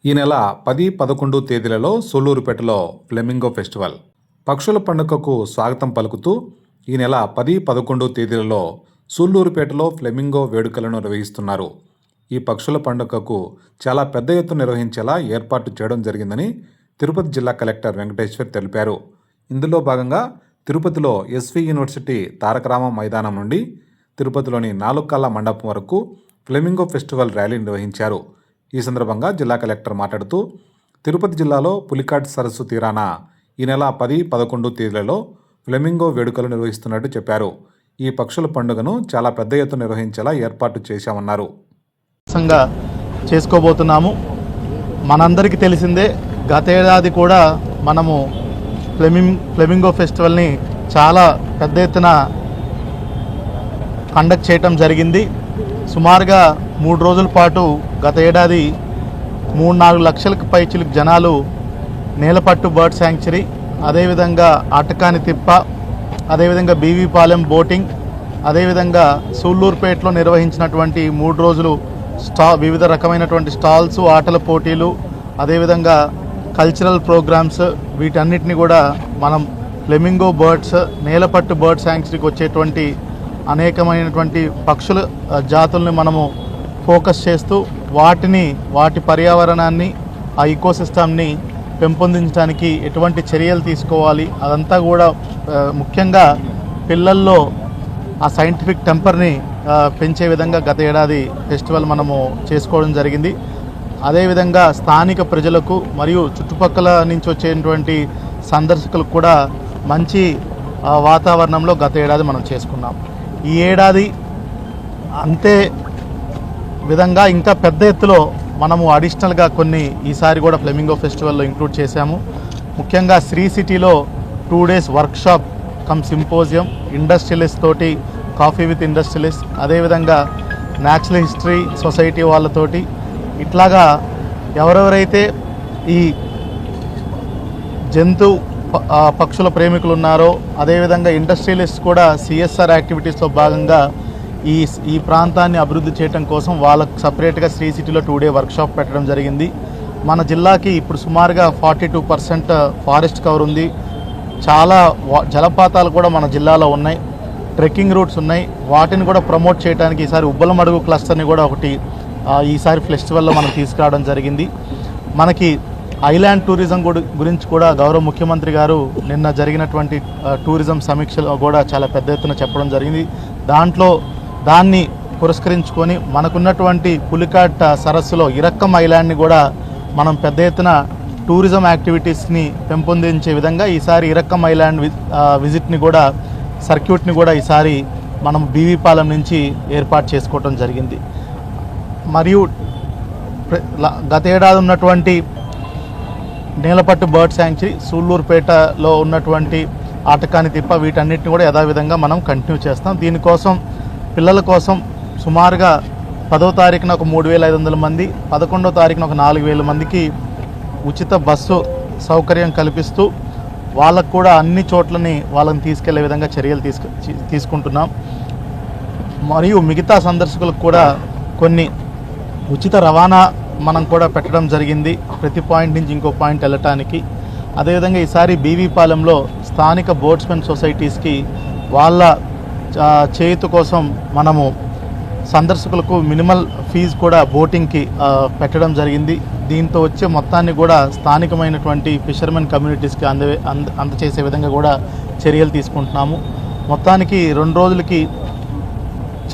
ఈ నెల 10, 11 తేదీలలో సూళ్లూరుపేటలో ఫ్లెమింగో ఫెస్టివల్ పక్షుల పండుగకు స్వాగతం పలుకుతూ ఈ నెల 10, 11 తేదీలలో సూళ్లూరుపేటలో ఫ్లెమింగో వేడుకలను నిర్వహిస్తున్నారు. ఈ పక్షుల పండుగకు చాలా పెద్ద ఎత్తున నిర్వహించేలా ఏర్పాటు చేయడం జరిగిందని తిరుపతి జిల్లా కలెక్టర్ వెంకటేశ్వర్ తెలిపారు. ఇందులో భాగంగా తిరుపతిలో ఎస్వి యూనివర్సిటీ తారకరామ మైదానం నుండి తిరుపతిలోని 4 కళ్ళ మండపం వరకు ఫ్లెమింగో ఫెస్టివల్ ర్యాలీ నిర్వహించారు. ఈ సందర్భంగా జిల్లా కలెక్టర్ మాట్లాడుతూ తిరుపతి జిల్లాలో పులికాట్ సరస్సు తీరాన ఈ నెల 10, 11 తేదీలలో ఫ్లెమింగో వేడుకలు నిర్వహిస్తున్నట్టు చెప్పారు. ఈ పక్షుల పండుగను చాలా పెద్ద ఎత్తున నిర్వహించేలా ఏర్పాటు చేశామన్నారు. చేసుకోబోతున్నాము. మనందరికీ తెలిసిందే, గత ఏడాది కూడా మనము ఫ్లెమింగో ఫెస్టివల్ని చాలా పెద్ద ఎత్తున కండక్ట్ చేయటం జరిగింది. సుమారుగా 3 రోజుల పాటు గత ఏడాది 3-4 లక్షలకు పైచిలకు జనాలు నేలపట్టు బర్డ్ శాంక్చురీ, అదేవిధంగా అటకాని తిప్ప, అదేవిధంగా బీవీపాలెం బోటింగ్, అదేవిధంగా సూళ్లూరుపేటలో నిర్వహించినటువంటి 3 రోజులు వివిధ రకమైనటువంటి స్టాల్స్, ఆటల పోటీలు, అదేవిధంగా కల్చరల్ ప్రోగ్రామ్స్, వీటన్నిటిని కూడా మనం ఫ్లెమింగో బర్డ్స్, నేలపట్టు బర్డ్ శాంక్చురీకి వచ్చేటువంటి అనేకమైనటువంటి పక్షుల జాతుల్ని మనము ఫోకస్ చేస్తూ వాటి పర్యావరణాన్ని, ఆ ఈకోసిస్టమ్ని పెంపొందించడానికి ఎటువంటి చర్యలు తీసుకోవాలి, అదంతా కూడా ముఖ్యంగా పిల్లల్లో ఆ సైంటిఫిక్ టెంపర్ని పెంచే విధంగా గత ఏడాది ఫెస్టివల్ మనము చేసుకోవడం జరిగింది. అదేవిధంగా స్థానిక ప్రజలకు మరియు చుట్టుపక్కల నుంచి వచ్చేటువంటి సందర్శకులకు కూడా మంచి వాతావరణంలో గత ఏడాది మనం చేసుకున్నాం. ఈ ఏడాది అంతే విధంగా ఇంకా పెద్ద ఎత్తులో మనము అడిషనల్గా కొన్ని ఈసారి కూడా ఫ్లెమింగో ఫెస్టివల్లో ఇంక్లూడ్ చేశాము. ముఖ్యంగా శ్రీ సిటీలో 2 days workshop come symposium, industrialist తోటి కాఫీ విత్ ఇండస్ట్రియలిస్ట్, అదేవిధంగా న్యాచురల్ హిస్టరీ సొసైటీ వాళ్ళతోటి, ఇట్లాగా ఎవరెవరైతే ఈ జంతు పక్షుల ప్రేమికులు ఉన్నారో, అదేవిధంగా ఇండస్ట్రియలిస్ట్ కూడా సిఎస్ఆర్ యాక్టివిటీస్లో భాగంగా ఈ ప్రాంతాన్ని అభివృద్ధి చేయడం కోసం వాళ్ళకు సపరేట్గా శ్రీ సిటీలో 2 day వర్క్షాప్ పెట్టడం జరిగింది. మన జిల్లాకి ఇప్పుడు సుమారుగా 42% ఫారెస్ట్ కవర్ ఉంది. చాలా జలపాతాలు కూడా మన జిల్లాలో ఉన్నాయి, ట్రెక్కింగ్ రూట్స్ ఉన్నాయి. వాటిని కూడా ప్రమోట్ చేయడానికి ఈసారి ఉబ్బలమడుగు క్లస్టర్ని కూడా ఒకటి ఈసారి ఫెస్టివల్లో మనం తీసుకురావడం జరిగింది. మనకి ఐలాండ్ టూరిజం గురించి కూడా గౌరవ ముఖ్యమంత్రి గారు నిన్న జరిగినటువంటి టూరిజం సమీక్షలో కూడా చాలా పెద్ద ఎత్తున చెప్పడం జరిగింది. దాన్ని పురస్కరించుకొని మనకున్నటువంటి పులికాట్ సరస్సులో ఇరక్కం ఐలాండ్ని కూడా మనం పెద్ద ఎత్తున టూరిజం యాక్టివిటీస్ని పెంపొందించే విధంగా ఈసారి ఇరక్కం ఐలాండ్ విజిట్ని కూడా, సర్క్యూట్ని కూడా ఈసారి మనం బీవీపాలెం నుంచి ఏర్పాటు చేసుకోవడం జరిగింది. మరియు గత ఏడాది ఉన్నటువంటి నేలపట్టు బర్డ్ శాంక్చురీ, సూళ్లూరుపేటలో ఉన్నటువంటి ఆటకాని తిప్ప, వీటన్నిటిని కూడా యథావిధంగా మనం కంటిన్యూ చేస్తాం. దీనికోసం పిల్లల కోసం సుమారుగా 10వ తారీఖున ఒక 3,500 మంది, 11వ తారీఖున ఒక 4,000 మందికి ఉచిత బస్సు సౌకర్యం కల్పిస్తూ వాళ్ళకు కూడా అన్ని చోట్లని వాళ్ళని తీసుకెళ్లే విధంగా చర్యలు తీసుకుంటున్నాం. మరియు మిగతా సందర్శకులకు కూడా కొన్ని ఉచిత రవాణా మనం కూడా పెట్టడం జరిగింది, ప్రతి పాయింట్ నుంచి ఇంకో పాయింట్ వెళ్ళటానికి. అదేవిధంగా ఈసారి బీవీపాలెంలో స్థానిక బోట్స్మెన్ సొసైటీస్కి వాళ్ళ చేయూత కోసం మనము సందర్శకులకు మినిమల్ ఫీజు కూడా బోటింగ్కి పెట్టడం జరిగింది. దీంతో వచ్చే మొత్తాన్ని కూడా స్థానికమైనటువంటి ఫిషర్మెన్ కమ్యూనిటీస్కి అందచేసే విధంగా కూడా చర్యలు తీసుకుంటున్నాము. మొత్తానికి 2 రోజులకి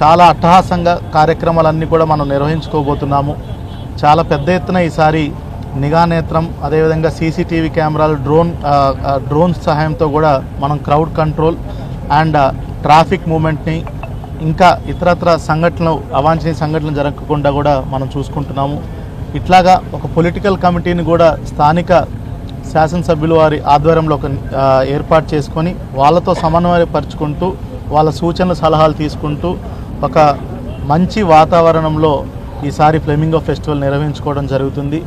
చాలా అట్టహాసంగా కార్యక్రమాలన్నీ కూడా మనం నిర్వహించుకోబోతున్నాము. చాలా పెద్ద ఎత్తున ఈసారి నిఘా నేత్రం, అదేవిధంగా సీసీటీవీ కెమెరాలు, డ్రోన్ సహాయంతో కూడా మనం క్రౌడ్ కంట్రోల్ అండ్ ట్రాఫిక్ మూమెంట్ని, ఇంకా ఇతరత్ర సంఘటనలు, అవాంఛనీయ సంఘటనలు జరగకుండా కూడా మనం చూసుకుంటున్నాము. ఇట్లాగా ఒక పొలిటికల్ కమిటీని కూడా స్థానిక శాసనసభ్యులు వారి ఆధ్వర్యంలో ఏర్పాటు చేసుకొని వాళ్ళతో సమన్వయపరుచుకుంటూ వాళ్ళ సూచనలు, సలహాలు తీసుకుంటూ ఒక మంచి వాతావరణంలో ఈసారి ఫ్లెమింగో ఫెస్టివల్ నిర్వహించుకోవడం జరుగుతుంది.